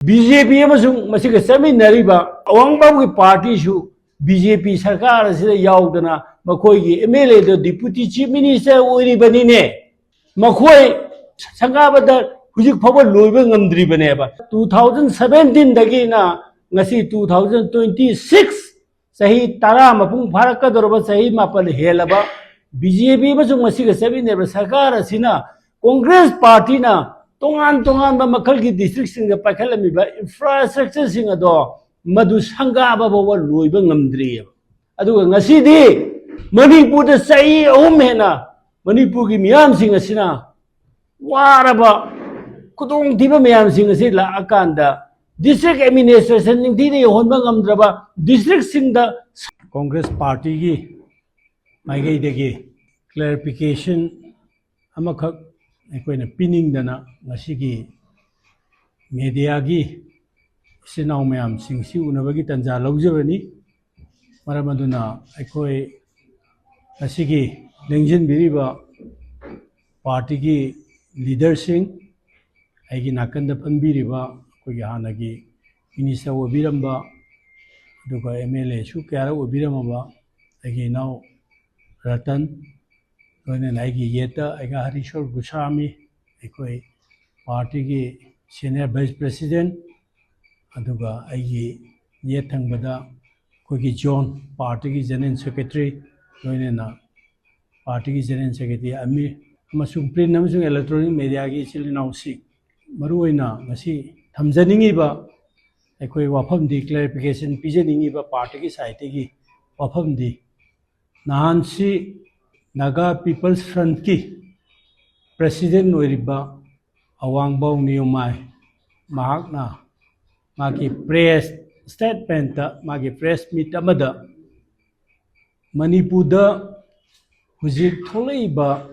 BJP amasung masih seminar ba awang babu party su BJP sarkar sida yaudana makoi gi MLA do deputy chief minister ori bani ne makoi sangabada hujik phaba loiba ngamdri bane ba 2017 dagi na ngasi 2026 sahi tara mapung pharaka dorba sahi mapal helaba BJP amasung masih seminar sarkar sina Congress party na tongan ba makal ki district singa pakhala mi ba infrastructure singa do madu sanga ba ba loiba ngamdri adu ngasi di manipur da sai hena manipur ki miyam singa sina waraba kudong diba miyam singa si la akanda district administration ning di honba ngamdraba district singa Congress party ki maigai degi clarification amakak aikoina pining dana ngasigi media gi sinau mayam singsi unabagi tanja laujabani maramaduna aikoi ngasigi lengjin biriba party gi leader sing aigi nakanda pambiriba kogi hanagi minister obiramba duga MLA su kyara obirama aigi now ratan Kone naigi yeta aiga Harishwar Goswami aikoi party ki senior vice president aduga aigi yethang bada kogi John party ki general secretary kone na party ki general secretary ami amasung print amasung electronic media ki silinau si maruoina ngasi thamjaningi ba aikoi wafam di clarification pijaningi ba party ki site ki wafam di nahan si Naga People's Front ki President Oiriba Awangbao Niyomai Mahakna Magi press statement Magi press meet amada Manipuda Hujik Tholaiba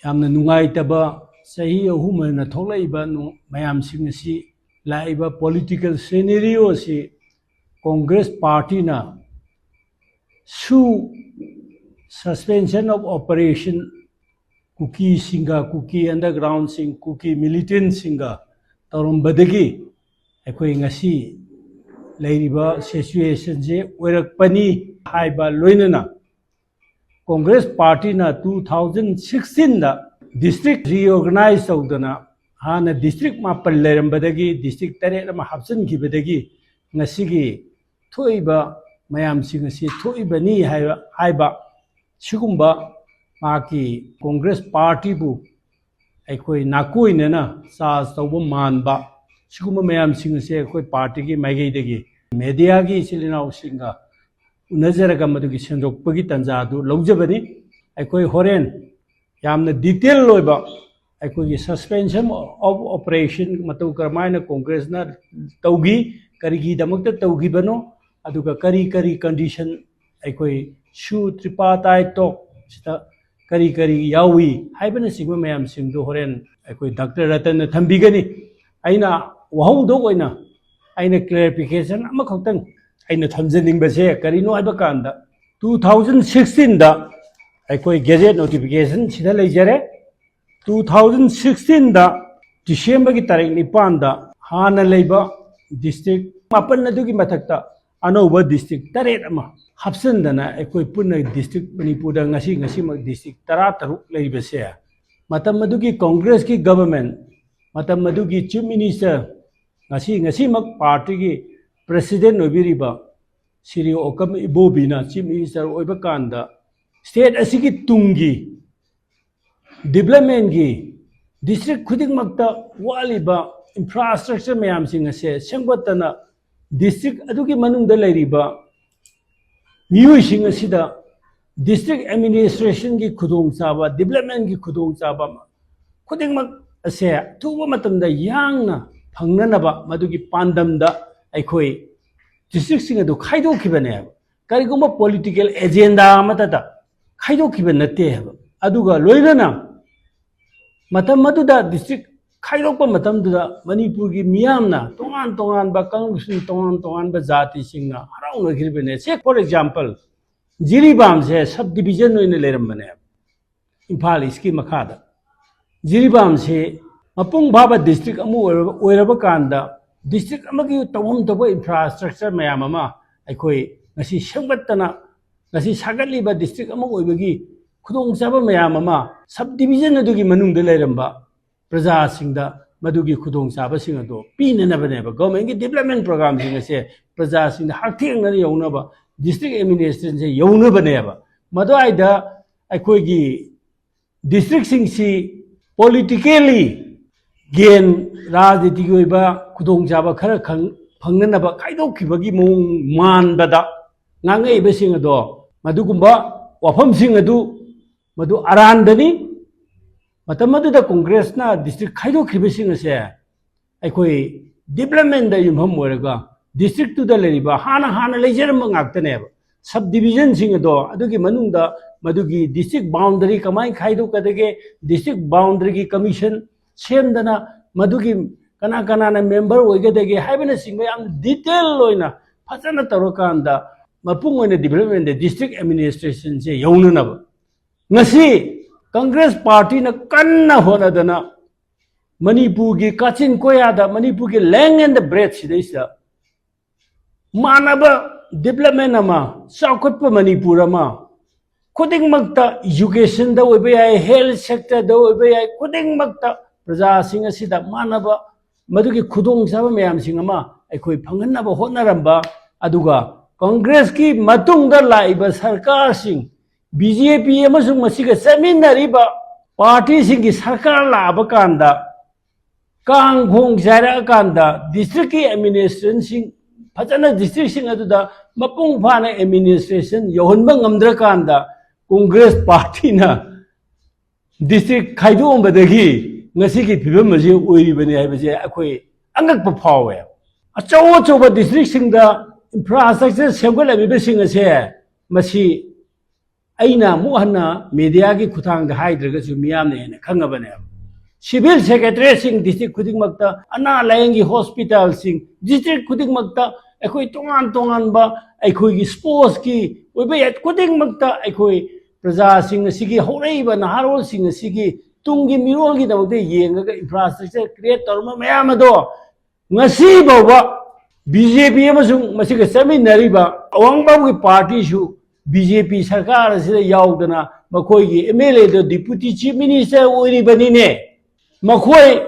Yamna Nungaitaba Sahi Ahumana Tholaiba Mayam Singasi Laiba political scenario si Congress Party na Su Suspension of operation Kuki Singa, Kuki underground sing, Kuki militant singa, Tarum Badagi, Equing a sea, Lady Ba situation, Werak Pani, Haiba Luinana. Congress Party na 2016 da district reorganized Saudana, Hana district Mapal Leram Badagi, district Tareram Hapsan Kibadagi, Nasigi, Toiba, Mayam Singasi, Toiba Ni Haiba. Shugumba Maki Congress Party bu Aikoi Nakui Nena Sas Tauba Manba Shuguma Mayam Singase Koi Party ki Magai Degi Media ki Silina Singa Unazaraga Maduki Sandok Pagi Tanzadu Lojabani Aikoi Horen Yamna detail loiba Aikoi suspension of operation Matu Karmana Congress na Taugi Karigi Damakta Taugi Bano Aduka Kari condition Aikoi Shu tripartite talk sita kari yawi haibana sigma mayam singdo horen aikoi Dr. Ratan thambigani aina wahau dog oina aina clarification ama khotang aina thamjaning base karino haiba kanda 2016 da aikoi gazette notification sida leijare 2016 da December ki tarik 9 da hana leiba district mapan nadugi mathakta anova district taret ama Hapsan dana ekoi punna district Manipur ngasi mak district taruk lai bese matam madugi Congress ki government matam madugi chief minister ngasi mak party ki president obiriba Siri Okam Ibobina chief minister oiba kanda state asigi tungi development gi district khuding makta waliba infrastructure mayam singase sengwatana district adugi manung da lairiba New Singasida district administration ki Kudung Saba, development ki Kudung Saba, Kuding Ase, two womatum the young Panganaba, Maduki Pandam da Aikoi, district singer to Kaido Kibane, Kariguma political agenda matata, Kaido Kibanate, Aduga, Loirana, Matamatuda district Kairopa Matamda, Manipuri Miamna, Tongan Bakang, Tongan Bazati singer, around the Kibane. Say, for example, Jiribam says subdivision in the Leramane. Impali ski Makada. Jiribam say mapung baba district amu oiraba kanda district amagi tawam tawba infrastructure mayam ama aikoi ngasi sengbattana ngasi sagatliba district amu oibagi khudong chaba mayam ama subdivision adugi manungda leiramba praja singda madugi khudong chaba sing ado pinanabane ba government ki development program sing ase praja singda harthengna yaunaba district administration se yaunabane ba madwaida aikoi gi district sing si politically gain राजनीति की खुदों चाब खर फंगनब खाइदोखिबगी मौंग मानबदा ngangai ado madugumba wafam sing madu arandani matamadu da congress na district khaido khibising ase aikoi development da yumham moraga district tu da leriba hana lejeram ngaktane subdivision sing ado adugi manungda madugi district boundary kamai khaido kadege district boundary ki commission semdana madugi kana na member oigedege haibana sing yam detail loina phajana tarokanda mapung oina development district administration se yaunanaba ngasi congress party na kanna honadana manipur gi kachin koyada manipur gi length and the breadth sidaisa manaba development ama saukotpa manipur ama khuding makta education da oibai health sector da oibai khuding makta praja sing asida manaba madugi khudong saba mayam sing ama aikoi phangannaba hotnaramba aduga congress ki matung da laiba sarkar sing bjp amasung masiga seminariba party sing ki sarkar laba kanda kang khong jara kanda district ki administration sing phajana district sing aduda mapung phana administration yohonba ngamdra kanda congress party na district khaidu ombadagi ngasi ki phibam maji oiribani haibase akoi angakpa phawe achaw district singda infrastructure semgalabi besing ase masi aina muhanna media ki khuthang da haidraga su miyam ne khangabane civil secretary sing district khuding makta ana layangi hospital sing district khuding makta akoi tongan ba akoi ki sports ki oibe khuding makta akoi praja sing sigi horaiba naharol sing sigi tungi mirol gi dawde yenga infrastructure create torma mayam do ngasi bawa BJP amasung masiga seminariba awangbabu ki party su BJP sarkar sida yaudana makoi gi MLA do deputy chief minister oiribani ne makoi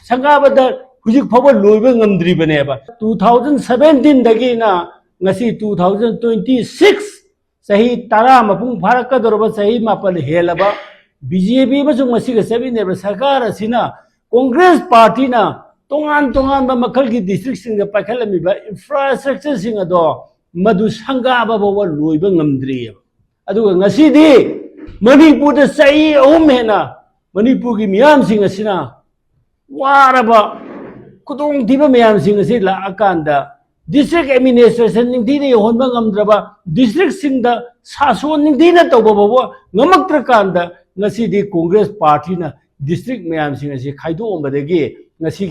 sangabada hujik phaba loiba ngamdri bane ba 2017 dagi na ngasi 2026 sahi tara mapung pharaka doroba sahi mapal helaba BJP amasung masiga seminariba sarkar asina congress party na tongan ba makal ki district sing da pakhalami ba infrastructure sing ado madu sangaba ba loiba ngamdri aduga ngasi di manipur da sai hena manipur ki miyam sing asina waraba kudong diba miyam sing asi la akanda district administration ning di honba ngamdraba district sing da sason ning di na tawba ba ngamaktra kanda ngasi di congress party na district miyam sing asi khaido ombadagi ngasi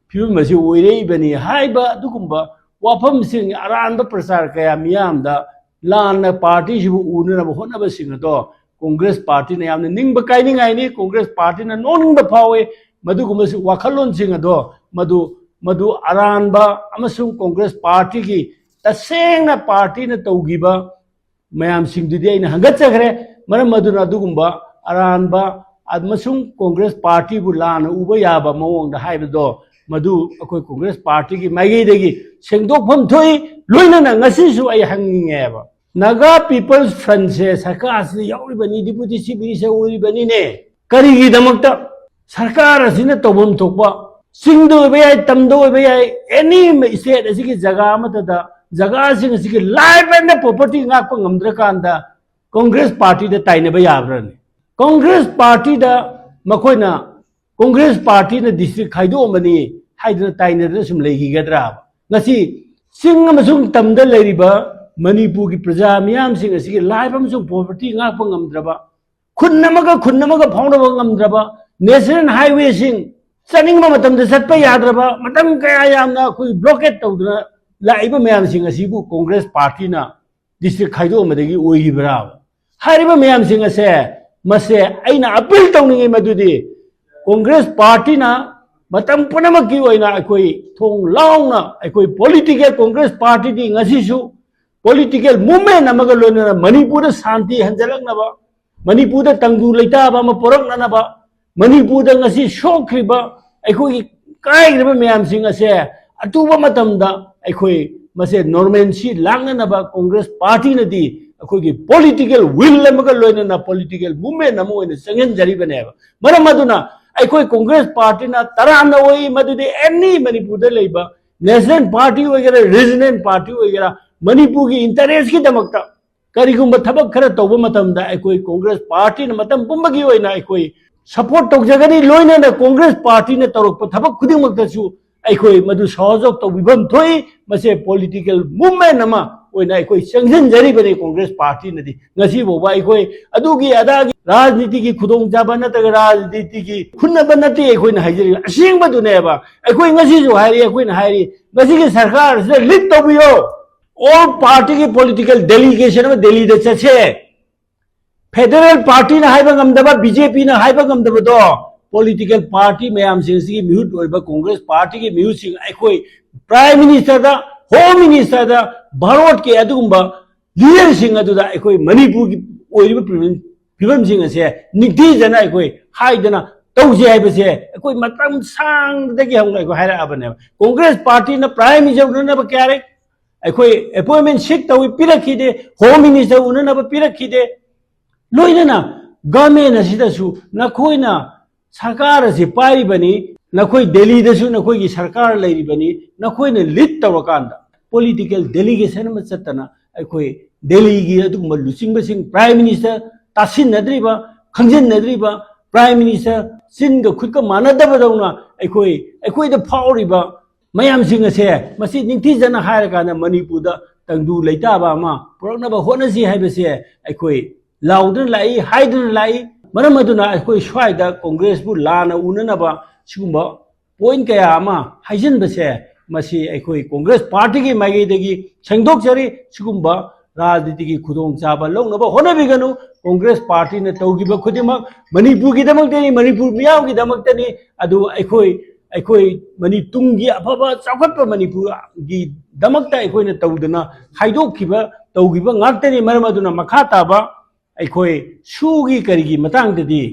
phibam masi oirei haiba dugumba wafam sing aranda prasar kaya miyam da lana party jibu unana honaba sing ado congress party na yamna ningba kainingai ni congress party na noningba phawe madugumba si wakhalon sing ado madu aranba amasung congress party ki tasengna party na tawgiba mayam sing dudi aina hangatchagre maram maduna dugumba aranba admasung congress party bu lana uba yaba mawong da haibado madu akoi congress party ki magi degi sengdok pham thoi loina na ngasi su ai hanginge ba naga people's front se sarkar asli yauribani deputy chief minister uribani ne kari gi damakta sarkar asina tobom thokba singdo be ai tamdo be ai any state asiki jaga amata da jaga sing asiki life and property ngak pa ngamdra kanda congress party da taina ba yabrani congress party da makoina congress party na district khaido mani haidna taina da sum legi gadra ngasi sing amasung tamda leriba manipur ki praja miyam sing asigi life amasung property ngak pa ngamdraba khunnamaga phauna ba ngamdraba national highway sing chaning ma matam da satpa yadraba matam kaya yamna khoi blockade tawduna laiba miyam sing asibu congress party na district khaido madagi oiribra hariba miyam sing ase mase aina appeal tawningi madudi congress party na matam punama ki oina akoi thong laung na akoi political congress party di ngasisu political movement namaga loina Manipur da shanti hanjalak na ba Manipur da tangdu leita ba ma porak na ba Manipur da ngasi shokri ba akoi kai ba mayam sing ase atuba matam da akoi mase normalcy lang na ba congress party na di akoi ki political will namaga loina na political movement namo ina sangen jari ba ne ba maramaduna अखोई Congress party ना तराना वही मधुदे any Manipur दे लेबा national party वगैरह regional party वगैरह मणिपुर की interest की दमकता करिगुम थबक खरा तौबा मतमदा अखोई कांग्रेस पार्टी न मतम पुंबगी होइना अखोई सपोर्ट तौजगनी लोइना ना कांग्रेस पार्टी ने तौरक थबक खुदिमकतसु अखोई मधु सहयोग तौबिबम थोई मसे पॉलिटिकल मूवमेंट नमा ओइना अखोई संगजन जरी बने कांग्रेस पार्टी नदी ngasi boba अखोई अदुगी अदागी राजनीति की खुदोंग जाबा नतग राजनीति की खुन्नबा नति अखोई न हाइजरी असिंग बदुनेबा अखोई ngasi जो हाइरी अखोई न हाइरी ngasi की सरकार से लिट तौबियो all पार्टी की पॉलिटिकल डेलीगेशन में दिल्ली दे चछे फेडरल पार्टी न हाइबा गमदबा बीजेपी न हाइबा गमदबा दो पॉलिटिकल पार्टी मयाम सिंह की म्यूट ओइबा कांग्रेस पार्टी की म्यूट सिंह अखोई प्राइम मिनिस्टर दा होम मिनिस्टर दा भारत के अदुगुंबा लीडर सिंह अदुदा अखोई मणिपुर की ओइबा फिवम सिंह असे निधि जना अखोई हाइदना तौजे हाइबसे अखोई मतम सांग दगी हमना अखोई हाइरा अबने कांग्रेस पार्टी न प्राइम मिनिस्टर न क्यारे अखोई अपॉइंटमेंट सिक तौई पिरखिदे होम मिनिस्टर उनना पिरखिदे लोइना गवर्नमेंट असिदसु नखोइना सरकार से पाइबनी नखोई दिल्ली दसु नखोई की सरकार लेरिबनी नखोई ने लीड तवकांदा पॉलिटिकल डेलीगेशन में चतना अखोई दिल्ली की अदुम लुचिंग बसिंग प्राइम मिनिस्टर तासिन नद्रिबा खंजन नद्रिबा प्राइम मिनिस्टर सिंग खुद का मानदब दौना अखोई द फाउरिबा मयाम सिंग से मसी निंथि जना हायर काना मणिपुर दा तंगदु लेताबा मा पुरनबा होनसी हाइबसे अखोई लाउदन लाई हाइदन लाई मरम अदुना अखोई स्वाइदा कांग्रेस बु लाना उननबा सिगुंबा पॉइंट कया अमा हाइजन बसे मसी अखोई कांग्रेस पार्टी की माइगेदगी संगदोक जरी सिगुंबा राजनीति की खुदोंग चाबा लौनबा होनबिगनु कांग्रेस पार्टी ने तौगिबा खुदिमक मणिपुर की दमकतनी मणिपुर मियाव की दमकतनी अदु अखोई मणि तुंगी अफबा चाखत मणिपुर की दमकता अखोई ने तौदना हाइदोखिबा तौगिबा ngakतनी मरम अदुना मखा ताबा अखोई सुगी करिगी मतंगददी